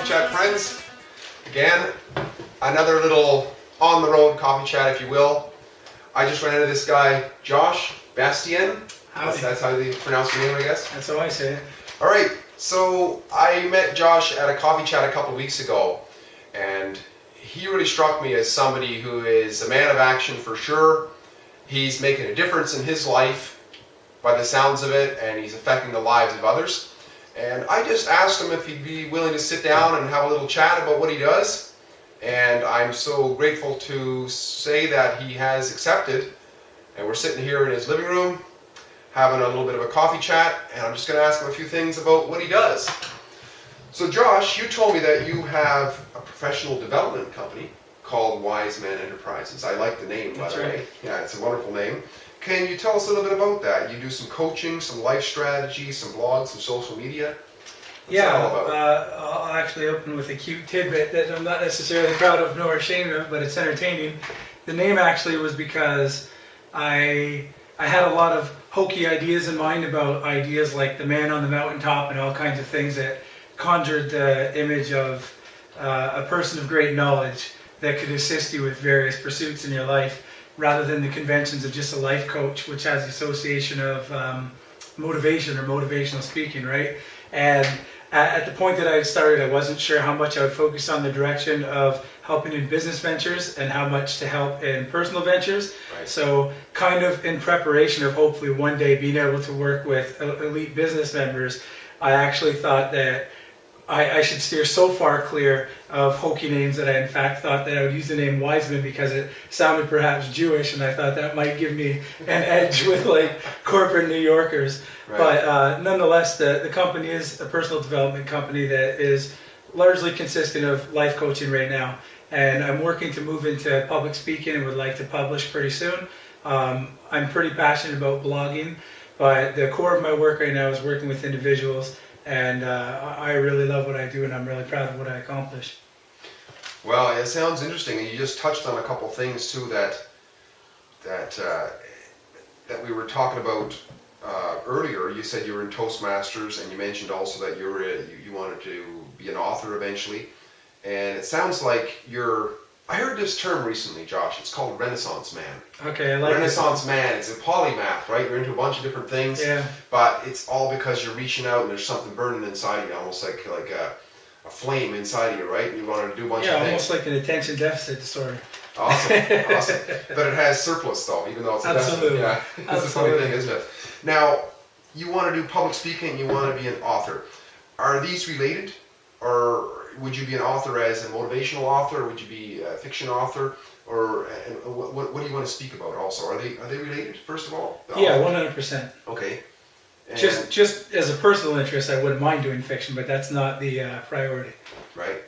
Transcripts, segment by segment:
Coffee Chat friends. Again, another little on-the-road coffee chat, if you will. I just ran into this guy, Josh Bastien. That's how you pronounce your name, I guess? That's how I say it. All right, so I met Josh at a coffee chat a couple of weeks ago, and he really struck me as somebody who is a man of action for sure. He's making a difference in his life by the sounds of it, and he's affecting the lives of others. And I just asked him if he'd be willing to sit down and have a little chat about what he does. And I'm so grateful to say that he has accepted. And we're sitting here in his living room, having a little bit of a coffee chat, and I'm just going to ask him a few things about what he does. So Josh, you told me that you have a professional development company called Wise Man Enterprises. I like the name, by the way. Yeah, it's a wonderful name. Can you tell us a little bit about that? You do some coaching, some life strategy, some blogs, some social media? What's that all about? I'll actually open with a cute tidbit that I'm not necessarily proud of nor ashamed of, but it's entertaining. The name actually was because I had a lot of hokey ideas in mind about ideas like the man on the mountaintop and all kinds of things that conjured the image of a person of great knowledge that could assist you with various pursuits in your life, rather than the conventions of just a life coach, which has the association of motivation or motivational speaking, right? And at the point that I had started, I wasn't sure how much I would focus on the direction of helping in business ventures and how much to help in personal ventures. Right. So kind of in preparation of hopefully one day being able to work with elite business members, I actually thought that I should steer so far clear of hokey names that I in fact thought that I would use the name Wiseman because it sounded perhaps Jewish, and I thought that might give me an edge with like corporate New Yorkers. Right. But nonetheless, the company is a personal development company that is largely consistent of life coaching right now. And I'm working to move into public speaking and would like to publish pretty soon. I'm pretty passionate about blogging, but the core of my work right now is working with individuals. And I really love what I do, and I'm really proud of what I accomplish. Well, it sounds interesting, and you just touched on a couple things too that we were talking about earlier. You said you were in Toastmasters, and you mentioned also that you wanted to be an author eventually. And it sounds like I heard this term recently, Josh. It's called Renaissance Man. Okay, I like Renaissance Man. It's a polymath, right? You're into a bunch of different things. Yeah. But it's all because you're reaching out and there's something burning inside you, almost like a flame inside of you, right? And you want to do a bunch of things. Yeah, almost like an attention deficit disorder. Awesome, awesome. But it has surplus though, even though it's a deficit. Yeah, it's a funny thing, isn't it? Now, you want to do public speaking, you want to be an author. Are these related, or would you be an author as a motivational author, or would you be a fiction author, or what do you want to speak about also? Are they related, first of all? Yeah, 100%. Okay. And just as a personal interest, I wouldn't mind doing fiction, but that's not the priority. Right.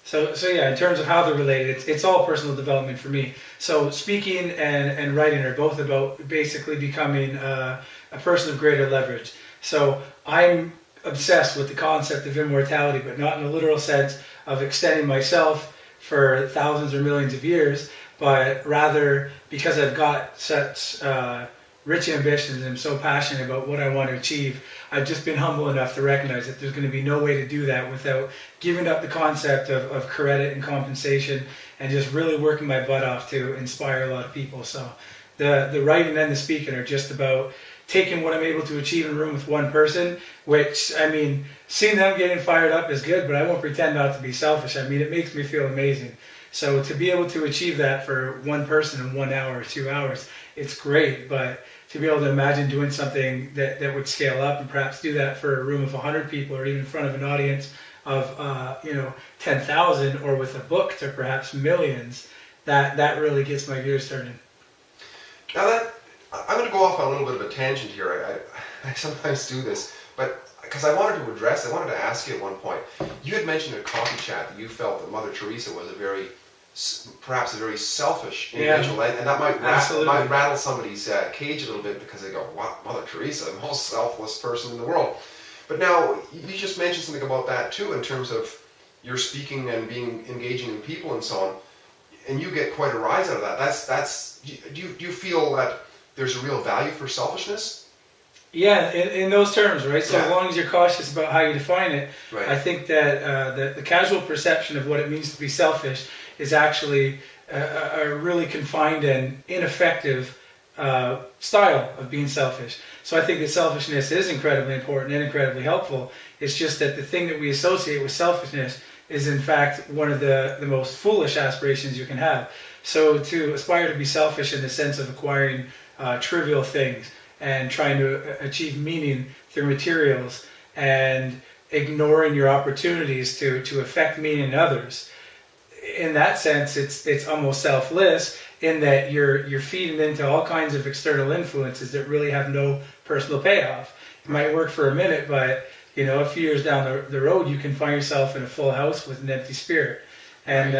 So yeah, in terms of how they're related, it's all personal development for me. So speaking and writing are both about basically becoming a person of greater leverage. So I'm obsessed with the concept of immortality, but not in a literal sense of extending myself for thousands or millions of years, but rather because I've got such rich ambitions and I'm so passionate about what I want to achieve, I've just been humble enough to recognize that there's going to be no way to do that without giving up the concept of credit and compensation and just really working my butt off to inspire a lot of people. So the writing and the speaking are just about taking what I'm able to achieve in a room with one person, which, I mean, seeing them getting fired up is good, but I won't pretend not to be selfish. I mean, it makes me feel amazing. So to be able to achieve that for one person in 1 hour or 2 hours, it's great. But to be able to imagine doing something that would scale up and perhaps do that for a room of 100 people or even in front of an audience of 10,000 or with a book to perhaps millions, that really gets my gears turning. Now I'm going to go off on a little bit of a tangent here. I sometimes do this, but because I wanted to ask you at one point. You had mentioned in a coffee chat that you felt that Mother Teresa was perhaps a very selfish individual, and that might rattle somebody's cage a little bit because they go, wow, Mother Teresa, the most selfless person in the world. But now, you just mentioned something about that too, in terms of your speaking and engaging in people and so on, and you get quite a rise out of that. Do you feel that there's a real value for selfishness? Yeah, in those terms, right? So Yeah. as long as you're cautious about how you define it, Right. I think that the casual perception of what it means to be selfish is actually a really confined and ineffective style of being selfish. So I think that selfishness is incredibly important and incredibly helpful. It's just that the thing that we associate with selfishness is in fact one of the most foolish aspirations you can have. So to aspire to be selfish in the sense of acquiring trivial things and trying to achieve meaning through materials and ignoring your opportunities to affect meaning in others. In that sense, it's almost selfless in that you're feeding into all kinds of external influences that really have no personal payoff. It might work for a minute, but a few years down the road, you can find yourself in a full house with an empty spirit. And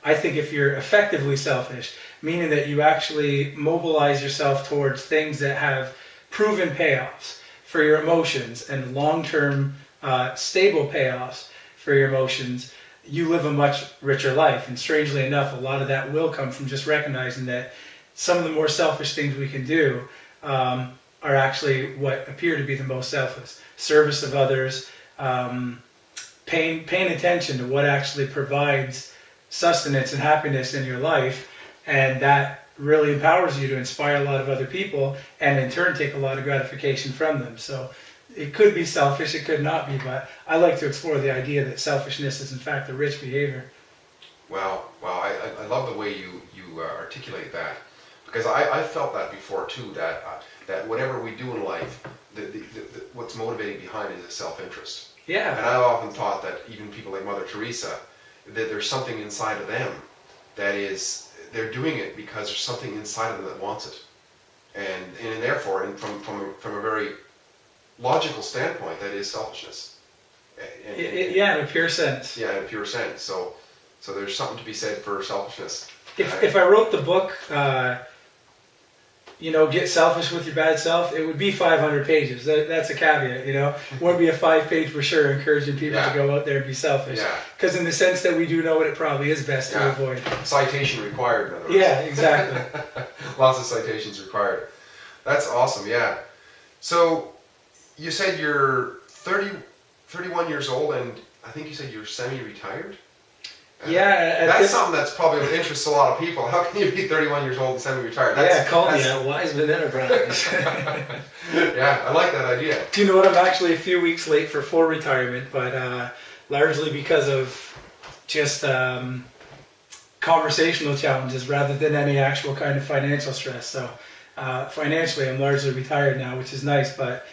I think if you're effectively selfish, meaning that you actually mobilize yourself towards things that have proven payoffs for your emotions and long-term stable payoffs for your emotions, you live a much richer life. And strangely enough, a lot of that will come from just recognizing that some of the more selfish things we can do are actually what appear to be the most selfless. Service of others, paying attention to what actually provides sustenance and happiness in your life, and that really empowers you to inspire a lot of other people and in turn take a lot of gratification from them. So it could be selfish, it could not be, but I like to explore the idea that selfishness is in fact a rich behavior. Wow, I love the way you articulate that, because I felt that before too, that whatever we do in life, what's motivating behind it is self-interest. Yeah. And I've often thought that even people like Mother Teresa, that there's something inside of them that is, they're doing it because there's something inside of them that wants it. And therefore, from a very logical standpoint, that is selfishness. Yeah, in a pure sense. Yeah, in a pure sense. So there's something to be said for selfishness. If I wrote the book, Get Selfish with Your Bad Self, it would be 500 pages. That's a caveat, It wouldn't be a 5-page brochure encouraging people to go out there and be selfish. Because in the sense that we do know what it probably is best to avoid. Citation required, in other words. Yeah, exactly. Lots of citations required. That's awesome, yeah. So you said you're 31 years old, and I think you said you're semi-retired? Yeah. That's something that's probably interests a lot of people. How can you be 31 years old and semi-retired? Call me a Wiseman Enterprise. Yeah, I like that idea. Do you know what? I'm actually a few weeks late for full retirement, but largely because of just conversational challenges rather than any actual kind of financial stress. So financially, I'm largely retired now, which is nice, but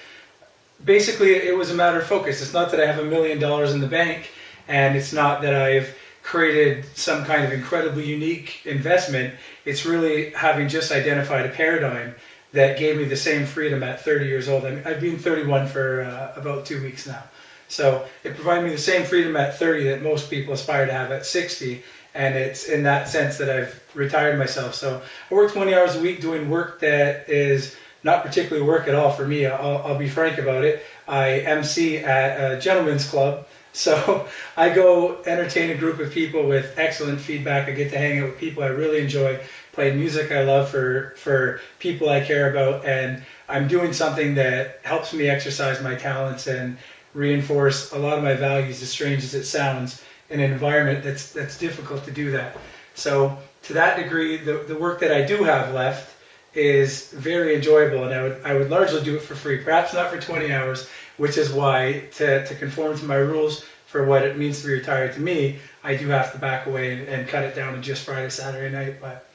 basically it was a matter of focus. It's not that I have $1 million in the bank, and it's not that I've created some kind of incredibly unique investment. It's really having just identified a paradigm that gave me the same freedom at 30 years old. I mean, I've been 31 for about 2 weeks now. So it provided me the same freedom at 30 that most people aspire to have at 60. And it's in that sense that I've retired myself. So I work 20 hours a week doing work that is not particularly work at all for me. I'll be frank about it. I MC at a gentleman's club. So I go entertain a group of people with excellent feedback. I get to hang out with people I really enjoy, play music I love for people I care about, and I'm doing something that helps me exercise my talents and reinforce a lot of my values, as strange as it sounds, in an environment that's difficult to do that. So to that degree, the work that I do have left is very enjoyable, and I would largely do it for free, perhaps not for 20 hours, which is why to conform to my rules for what it means to be retired to me, I do have to back away and cut it down to just Friday, Saturday night. But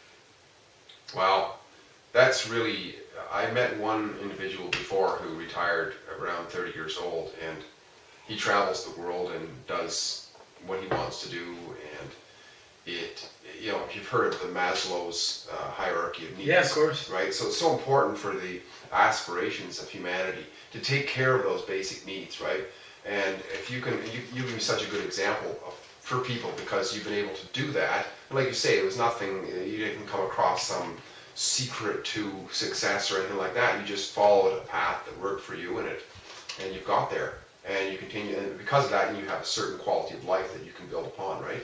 wow, that's really, I met one individual before who retired around 30 years old, and he travels the world and does what he wants to do, and if you've heard of the Maslow's hierarchy of needs. Yeah, of course. Right? So it's so important for the aspirations of humanity to take care of those basic needs, right? And if you give me such a good example for people because you've been able to do that. And like you say, it was nothing, you didn't come across some secret to success or anything like that. You just followed a path that worked for you and you've got there. And you continue, and because of that, you have a certain quality of life that you can build upon, right?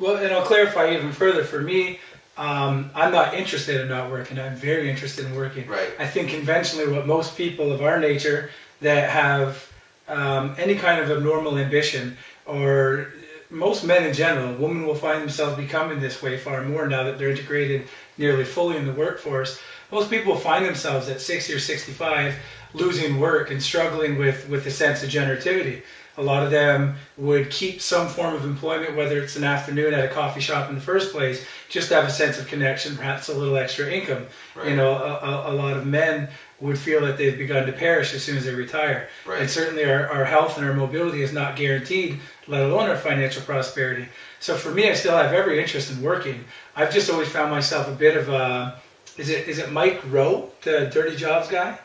Well, and I'll clarify even further. For me, I'm not interested in not working. I'm very interested in working. Right. I think conventionally what most people of our nature that have any kind of abnormal ambition, or most men in general, women will find themselves becoming this way far more now that they're integrated nearly fully in the workforce. Most people find themselves at 60 or 65 losing work and struggling with a sense of generativity. A lot of them would keep some form of employment, whether it's an afternoon at a coffee shop in the first place, just to have a sense of connection, perhaps a little extra income. Right. You know, a lot of men would feel that they've begun to perish as soon as they retire. Right. And certainly our health and our mobility is not guaranteed, let alone our financial prosperity. So for me, I still have every interest in working. I've just always found myself a bit of a, is it Mike Rowe, the Dirty Jobs guy?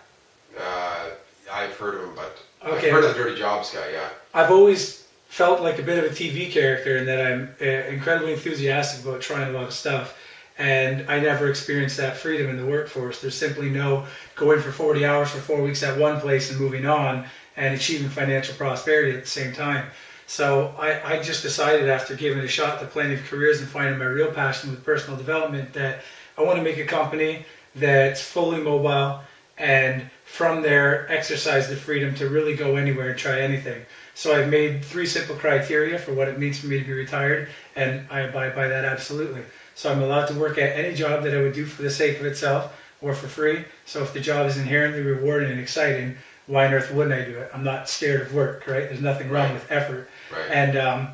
I've heard of him, but Okay. I've heard of the Dirty Jobs guy, yeah. I've always felt like a bit of a TV character in that I'm incredibly enthusiastic about trying a lot of stuff. And I never experienced that freedom in the workforce. There's simply no going for 40 hours for 4 weeks at one place and moving on and achieving financial prosperity at the same time. So I just decided, after giving it a shot to plenty of careers and finding my real passion with personal development, that I want to make a company that's fully mobile, and from there exercise the freedom to really go anywhere and try anything. So I've made 3 simple criteria for what it means for me to be retired, and I abide by that absolutely. So I'm allowed to work at any job that I would do for the sake of itself or for free. So if the job is inherently rewarding and exciting, why on earth wouldn't I do it? I'm not scared of work, right? There's nothing wrong with effort. Right. And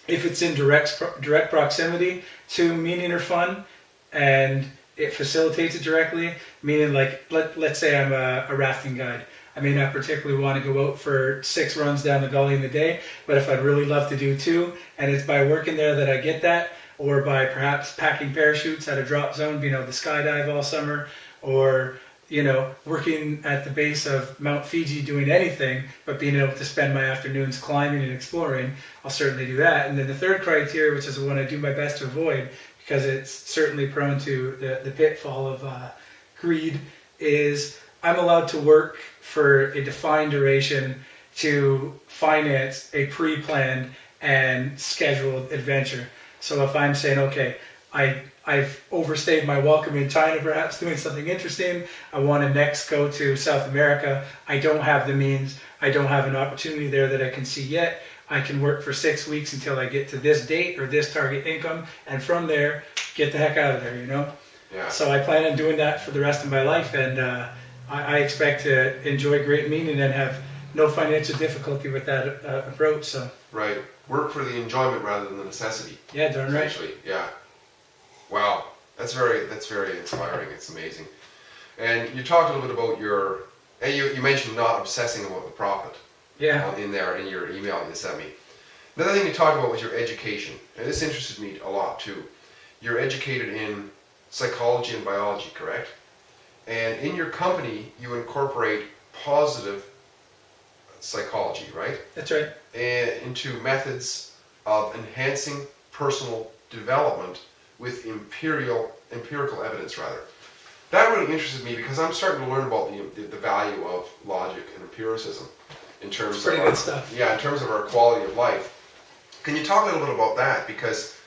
if it's in direct proximity to meaning or fun, and it facilitates it directly, meaning like, let's say I'm a rafting guide. I may not particularly want to go out for 6 runs down the gully in the day, but if I'd really love to do 2, and it's by working there that I get that, or by perhaps packing parachutes at a drop zone, being able to skydive all summer, or working at the base of Mount Fiji doing anything, but being able to spend my afternoons climbing and exploring, I'll certainly do that. And then the 3rd criteria, which is the one I do my best to avoid, because it's certainly prone to the pitfall of greed, is I'm allowed to work for a defined duration to finance a pre-planned and scheduled adventure. So if I'm saying, okay, I've overstayed my welcome in China, perhaps doing something interesting, I want to next go to South America, I don't have the means, I don't have an opportunity there that I can see yet, I can work for 6 weeks until I get to this date or this target income, and from there, get the heck out of there, Yeah. So I plan on doing that for the rest of my life, and I expect to enjoy great meaning and have no financial difficulty with that approach. So. Right. Work for the enjoyment rather than the necessity. Yeah, darn right. Essentially, yeah. Wow, that's very inspiring. It's amazing. And you talked a little bit about you mentioned not obsessing about the profit. Yeah. In your email you sent me. Another thing you talked about was your education, and this interested me a lot too. You're educated in psychology and biology, correct? And in your company, you incorporate positive psychology, right? That's right. And into methods of enhancing personal development with empirical evidence, rather. That really interested me because I'm starting to learn about the value of logic and empiricism in terms pretty of good stuff. Yeah, in terms of our quality of life. Can you talk a little bit about that? Because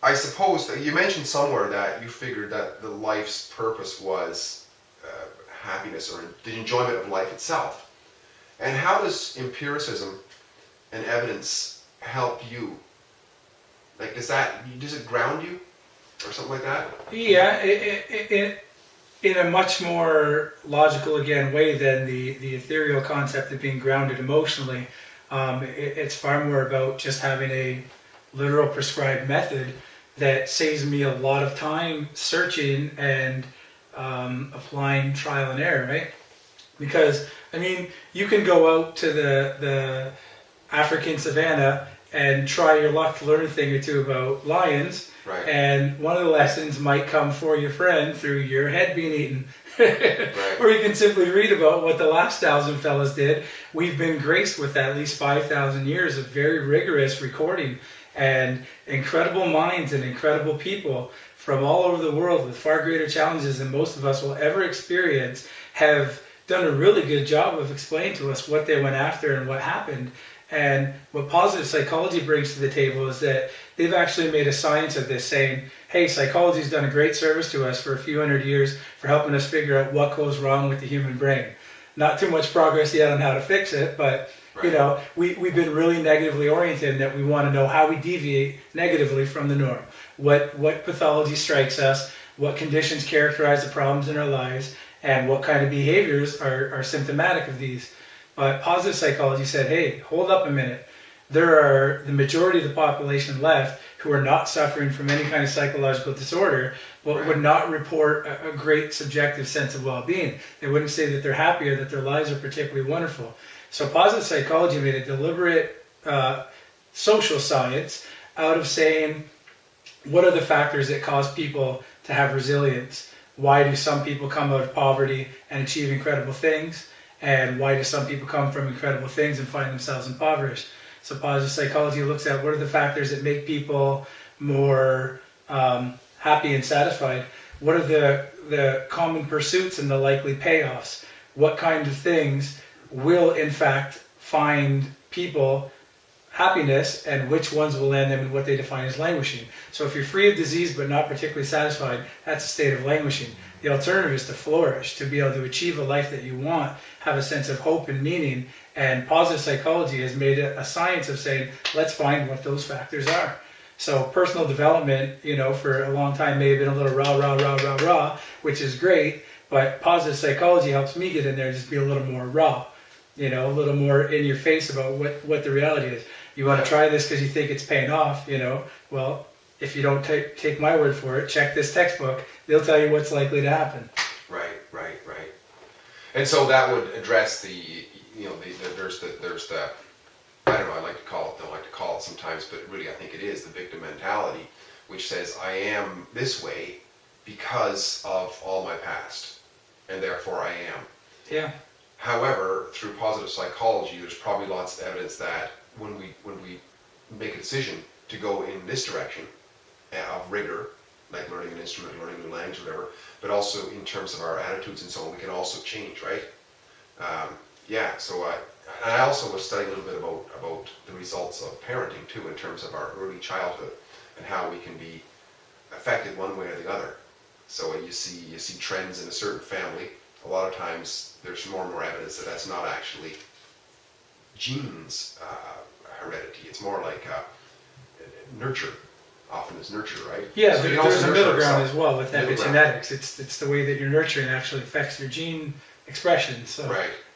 I suppose that you mentioned somewhere that you figured that the life's purpose was happiness or the enjoyment of life itself. And how does empiricism and evidence help you? Like, does it ground you or something like that? Yeah, it in a much more logical, again, way than the ethereal concept of being grounded emotionally. It's far more about just having a literal prescribed method that saves me a lot of time searching and applying trial and error, right? Because, I mean, you can go out to the African savannah and try your luck to learn a thing or two about lions. Right. And one of the lessons might come for your friend through your head being eaten. Right. Or you can simply read about what the last 1,000 fellas did. We've been graced with at least 5,000 years of very rigorous recording, and incredible minds and incredible people from all over the world with far greater challenges than most of us will ever experience have done a really good job of explaining to us what they went after and what happened. And what positive psychology brings to the table is that they've actually made a science of this, saying, hey, psychology's done a great service to us for a few hundred years for helping us figure out what goes wrong with the human brain. Not too much progress yet on how to fix it, but you know, we've been really negatively oriented in that we want to know how we deviate negatively from the norm. What pathology strikes us, what conditions characterize the problems in our lives, and what kind of behaviors are symptomatic of these. But positive psychology said, hey, hold up a minute. There are the majority of the population left who are not suffering from any kind of psychological disorder, but would not report a great subjective sense of well-being. They wouldn't say that they're happy or that their lives are particularly wonderful. So positive psychology made a deliberate social science out of saying, what are the factors that cause people to have resilience? Why do some people come out of poverty and achieve incredible things? And why do some people come from incredible things and find themselves impoverished? So positive psychology looks at what are the factors that make people more happy and satisfied? What are the common pursuits and the likely payoffs? What kind of things will in fact find people happiness, and which ones will land them in what they define as languishing? So if you're free of disease but not particularly satisfied, that's a state of languishing. The alternative is to flourish, to be able to achieve a life that you want, have a sense of hope and meaning, and positive psychology has made it a science of saying, let's find what those factors are. So personal development, you know, for a long time may have been a little rah, which is great, but positive psychology helps me get in there and just be a little more raw, you know, a little more in your face about what the reality is. You want to try this because you think it's paying off, you know, well, if you don't take my word for it, check this textbook, they'll tell you what's likely to happen. Right. And so that would address the, you know, there's the, I don't know, don't like to call it sometimes, but really I think it is the victim mentality, which says I am this way because of all my past, and therefore I am. Yeah. However, through positive psychology, there's probably lots of evidence that when we make a decision to go in this direction of rigor, like learning an instrument, learning a new language, whatever, but also in terms of our attitudes and so on, we can also change, right? So I also was studying a little bit about the results of parenting too, in terms of our early childhood and how we can be affected one way or the other. So when you see trends in a certain family, a lot of times there's more and more evidence that that's not actually genes heredity. It's more like nurture. Often is nurture, right? Yeah, so there's a middle ground as well with epigenetics. It's the way that you're nurturing actually affects your gene expression. So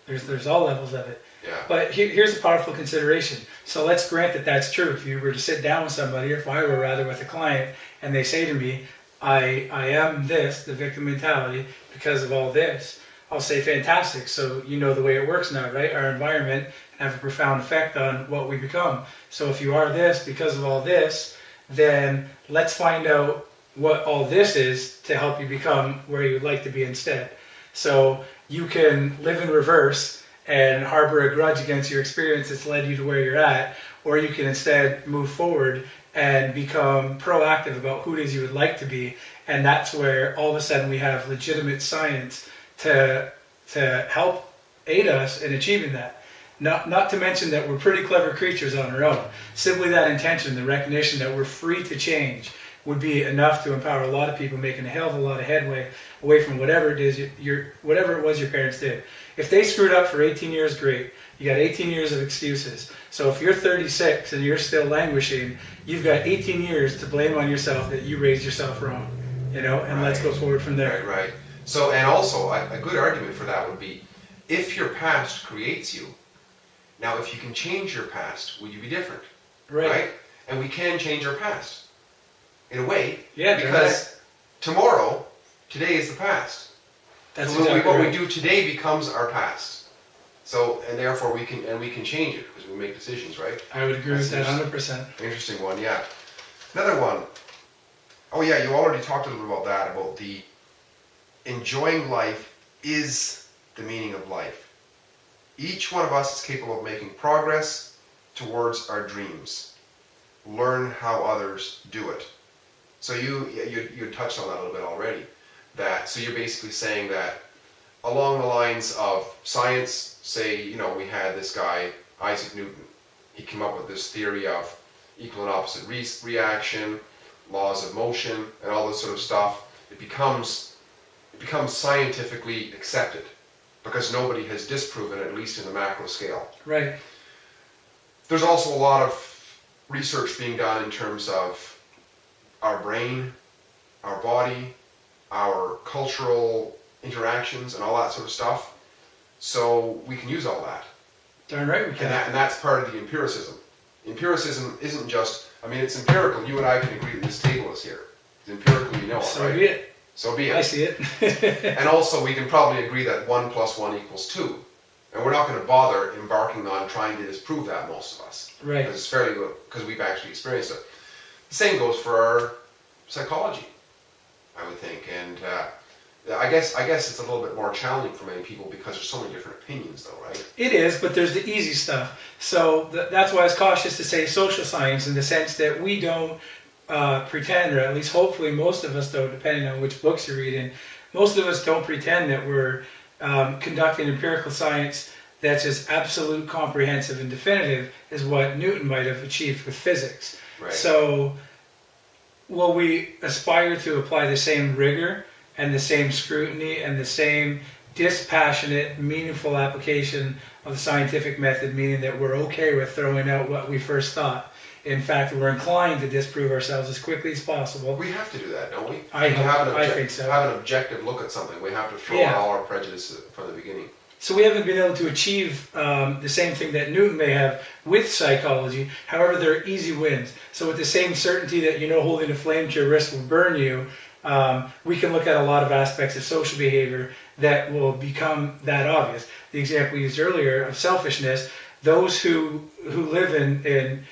there's all levels of it. Yeah. But here's a powerful consideration. So let's grant that that's true. If you were to sit down with somebody, or if I were rather with a client, and they say to me, I am this, the victim mentality, because of all this, I'll say, fantastic. So you know the way it works now, right? Our environment can have a profound effect on what we become. So if you are this because of all this, then let's find out what all this is to help you become where you'd like to be instead. So you can live in reverse and harbor a grudge against your experience that's led you to where you're at, or you can instead move forward and become proactive about who it is you would like to be. And that's where all of a sudden we have legitimate science to help aid us in achieving that. Not to mention that we're pretty clever creatures on our own. Simply that intention, the recognition that we're free to change, would be enough to empower a lot of people making a hell of a lot of headway away from whatever it is whatever it was your parents did. If they screwed up for 18 years, great. You got 18 years of excuses. So if you're 36 and you're still languishing, you've got 18 years to blame on yourself that you raised yourself wrong. You know, and let's go forward from there. Right. So, and also a good argument for that would be, if your past creates you, now if you can change your past, will you be different? Right? And we can change our past. In a way. Yeah. Because today is the past. That's so exactly what right. we do today becomes our past. So, and therefore we can change it because we make decisions, right? I would agree with that 100%. Interesting one, yeah. Another one. Oh yeah, you already talked a little bit about that, about the enjoying life is the meaning of life. Each one of us is capable of making progress towards our dreams. Learn how others do it. So you touched on that a little bit already. So you're basically saying that along the lines of science, say, we had this guy, Isaac Newton, he came up with this theory of equal and opposite reaction, laws of motion, and all this sort of stuff. It becomes scientifically accepted because nobody has disproven it, at least in the macro scale. Right. There's also a lot of research being done in terms of our brain, our body, our cultural interactions, and all that sort of stuff. So we can use all that. Darn right we can. And that's part of the empiricism. Empiricism isn't just, I mean, it's empirical. You and I can agree that this table is here. It's empirical, you know it, So right? be it. So be it. I see it. And also, we can probably agree that 1 + 1 = 2. And we're not going to bother embarking on trying to disprove that, most of us. Right. Because it's fairly good, because we've actually experienced it. The same goes for our psychology, I would think. And I guess it's a little bit more challenging for many people because there's so many different opinions, though, right? It is, but there's the easy stuff. So that's why I was cautious to say social science, in the sense that we don't pretend, or at least hopefully most of us don't, depending on which books you're reading, most of us don't pretend that we're conducting empirical science that's as absolute, comprehensive, and definitive as what Newton might have achieved with physics. Right. So will we aspire to apply the same rigor and the same scrutiny and the same dispassionate, meaningful application of the scientific method, meaning that we're okay with throwing out what we first thought? In fact, we're inclined to disprove ourselves as quickly as possible. We have to do that, don't we? I think so. To have an objective look at something, we have to throw out all our prejudices from the beginning. So we haven't been able to achieve the same thing that Newton may have with psychology. However, there are easy wins. So with the same certainty that holding a flame to your wrist will burn you, we can look at a lot of aspects of social behavior that will become that obvious. The example we used earlier of selfishness, those who live in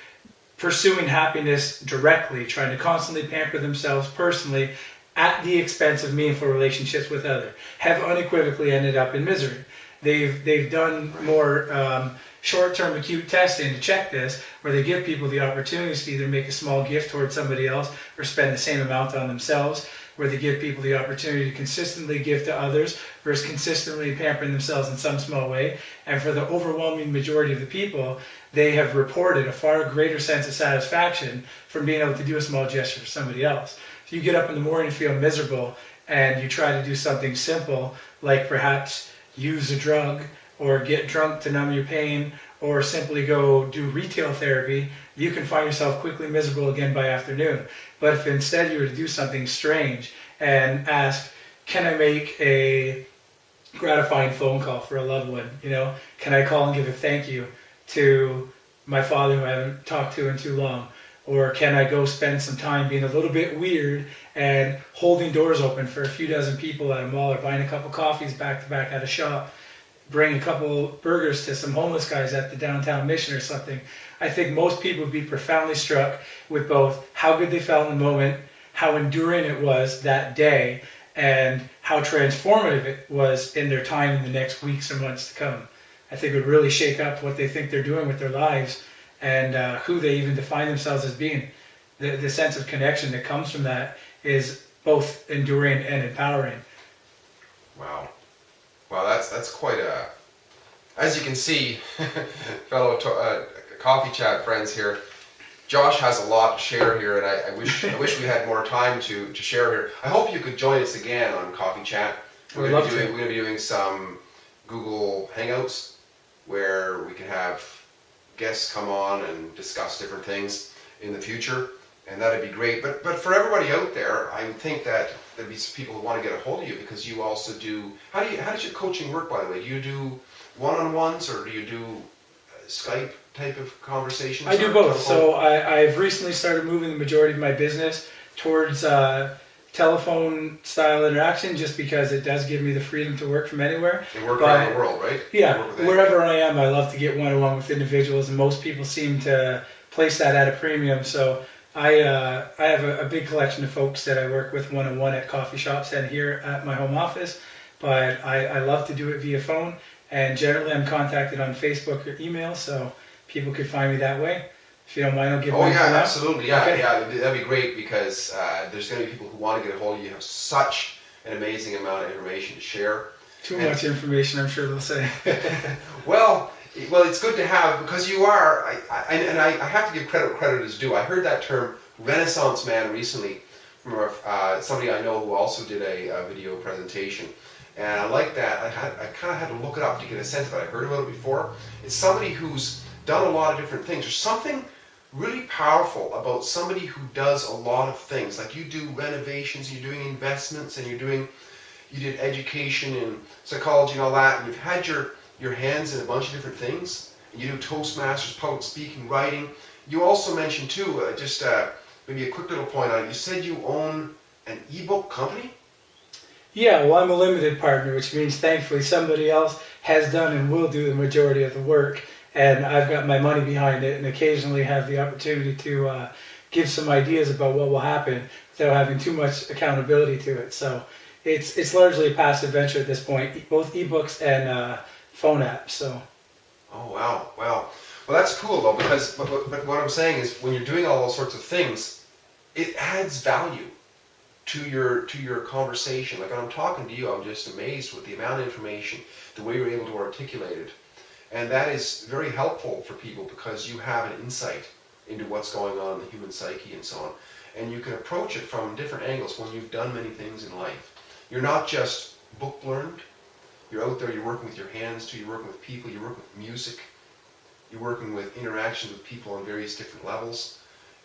pursuing happiness directly, trying to constantly pamper themselves personally at the expense of meaningful relationships with others, have unequivocally ended up in misery. They've done more short-term acute testing to check this, where they give people the opportunities to either make a small gift towards somebody else or spend the same amount on themselves, where they give people the opportunity to consistently give to others versus consistently pampering themselves in some small way. And for the overwhelming majority of the people, they have reported a far greater sense of satisfaction from being able to do a small gesture for somebody else. If you get up in the morning and feel miserable and you try to do something simple, like perhaps use a drug or get drunk to numb your pain, or simply go do retail therapy, you can find yourself quickly miserable again by afternoon. But if instead you were to do something strange and ask, can I make a gratifying phone call for a loved one? Can I call and give a thank you to my father who I haven't talked to in too long? Or can I go spend some time being a little bit weird and holding doors open for a few dozen people at a mall, or buying a couple coffees back to back at a shop, bring a couple burgers to some homeless guys at the downtown Mission or something? I think most people would be profoundly struck with both how good they felt in the moment, how enduring it was that day, and how transformative it was in their time in the next weeks or months to come. I think it would really shake up what they think they're doing with their lives, and who they even define themselves as being. The sense of connection that comes from that is both enduring and empowering. Wow. Well, that's quite a... As you can see, fellow coffee chat friends here, Josh has a lot to share here, and I wish we had more time to share here. I hope you could join us again on Coffee Chat. We're going to be doing some Google Hangouts where we can have guests come on and discuss different things in the future, and that'd be great. But for everybody out there, I would think that there'd be some people who want to get a hold of you, because you also do... How does your coaching work, by the way? Do you do one-on-ones, or do you do Skype type of conversations? I do both. So I've recently started moving the majority of my business towards telephone style interaction, just because it does give me the freedom to work from anywhere. And work around the world, right? Yeah, wherever I am, I love to get one-on-one with individuals, and most people seem to place that at a premium. So I have a big collection of folks that I work with one-on-one at coffee shops and here at my home office, but I love to do it via phone, and generally I'm contacted on Facebook or email, so people could find me that way. If you don't mind, I'll give one. Oh yeah, absolutely. Yeah, okay. Yeah, that'd be great, because there's going to be people who want to get a hold of you. You have such an amazing amount of information to share. Too much information, I'm sure they'll say. Well, Well, it's good to have, because you are, I have to give credit where credit is due. I heard that term Renaissance man recently from somebody I know who also did a video presentation. And I like that. I kind of had to look it up to get a sense of it. I heard about it before. It's somebody who's done a lot of different things. There's something really powerful about somebody who does a lot of things. Like you do renovations, you're doing investments, and you did education and psychology and all that, and you've had your hands in a bunch of different things. You do Toastmasters, public speaking, writing. You also mentioned too, maybe a quick little point on it. You said you own an ebook company? Yeah, well, I'm a limited partner, which means thankfully somebody else has done and will do the majority of the work. And I've got my money behind it and occasionally have the opportunity to give some ideas about what will happen without having too much accountability to it. So it's largely a passive venture at this point, both ebooks and phone apps. So. Oh, wow. Well, that's cool though, because but what I'm saying is when you're doing all those sorts of things, it adds value to your conversation. Like when I'm talking to you, I'm just amazed with the amount of information, the way you're able to articulate it. And that is very helpful for people because you have an insight into what's going on in the human psyche and so on. And you can approach it from different angles when you've done many things in life. You're not just book learned. You're out there, you're working with your hands too, you're working with people, you're working with music, you're working with interactions with people on various different levels.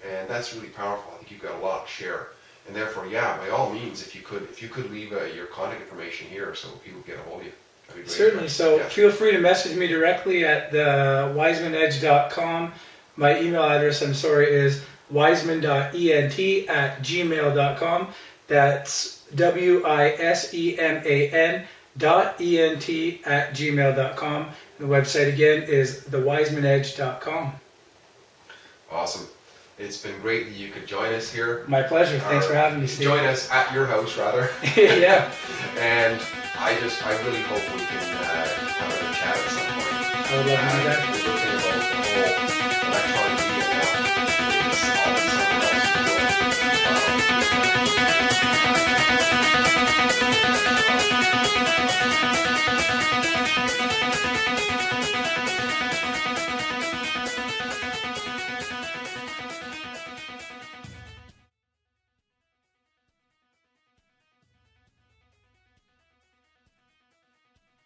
And that's really powerful. I think you've got a lot to share. And therefore, yeah, by all means, if you could leave your contact information here so people get a hold of you. That'd be great. Certainly. So feel free to message me directly at the wisemanedge.com. My email address, is wiseman.ent@gmail.com. That's wiseman.ent@gmail.com. The website again is thewisemanedge.com. Awesome. It's been great that you could join us here. My pleasure. Thanks for having me, Steve. Join us at your house, rather. Yeah. And I really hope we can have a chat at some point. I would love to do that. We're looking about the whole electronic media now. It's all